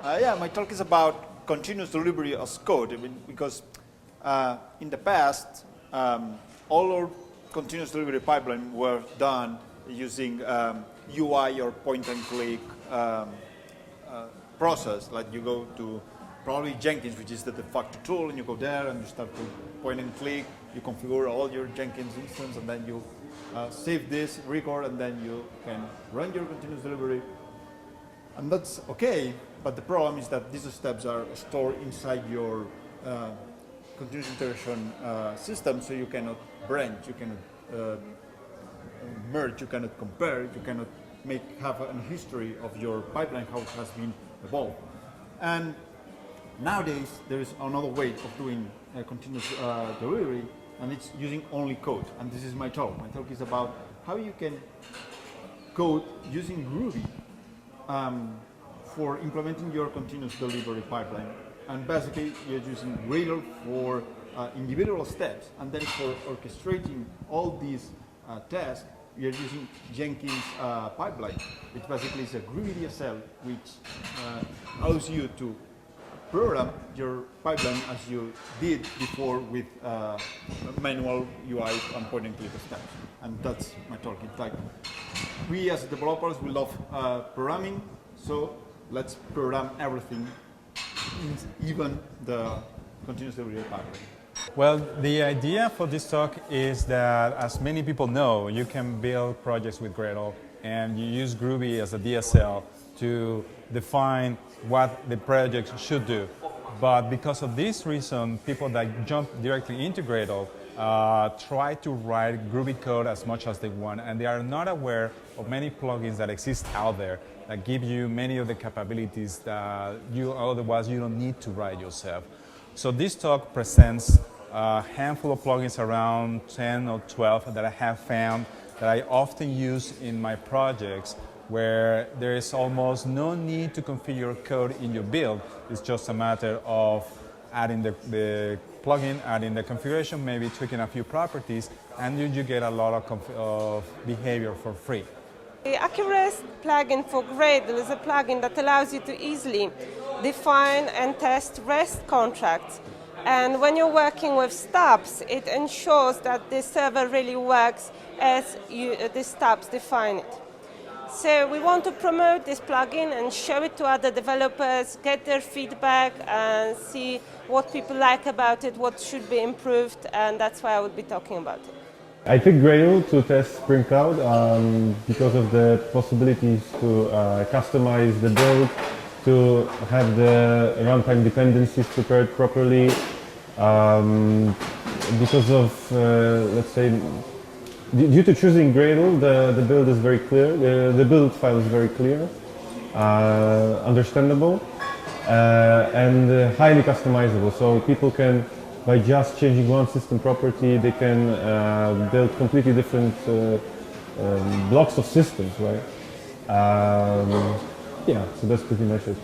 Yeah, my talk is about continuous delivery as code. I mean, because in the past, all our continuous delivery pipeline were done using UI or point-and-click process. Like you go to probably Jenkins, which is the de facto tool, and you go there and you start to point and click. You configure all your Jenkins instance, and then you save this, record, and then you can run your continuous delivery. And that's okay, but the problem is that these steps are stored inside your continuous integration system, so you cannot branch, you cannot merge, you cannot compare, you cannot have a history of your pipeline, how it has been evolved. And nowadays, there is another way of doing continuous delivery, and it's using only code. And this is my talk. My talk is about how you can code using Ruby for implementing your continuous delivery pipeline. And basically, you're using Gradle for individual steps, and then for orchestrating all these tasks, you're using Jenkins pipeline, which basically is a Groovy DSL, which allows you to program your pipeline as you did before with manual UI and point-and-click steps. And that's my talk. It's like we as developers, we love programming, so let's program everything, even the continuous delivery pipeline. Well, the idea for this talk is that, as many people know, you can build projects with Gradle, and you use Groovy as a DSL to define what the project should do. But because of this reason, people that jump directly into Gradle try to write Groovy code as much as they want, and they are not aware of many plugins that exist out there that give you many of the capabilities that otherwise you don't need to write yourself. So this talk presents a handful of plugins, around 10 or 12, that I have found that I often use in my projects, where there is almost no need to configure your code in your build. It's just a matter of adding the plugin, adding the configuration, maybe tweaking a few properties, and you get a lot of behavior for free. The AccuRest plugin for Gradle is a plugin that allows you to easily define and test REST contracts. And when you're working with stubs, it ensures that the server really works as the stubs define it. So we want to promote this plugin and show it to other developers, get their feedback, and see what people like about it, what should be improved, and that's why I will be talking about it. I picked Gradle to test Spring Cloud because of the possibilities to customize the build, to have the runtime dependencies prepared properly, because of, let's say, due to choosing Gradle, the build is very clear, the build file is very clear, understandable, and highly customizable. So people can, by just changing one system property, they can build completely different blocks of systems, right? Yeah, so that's pretty much it.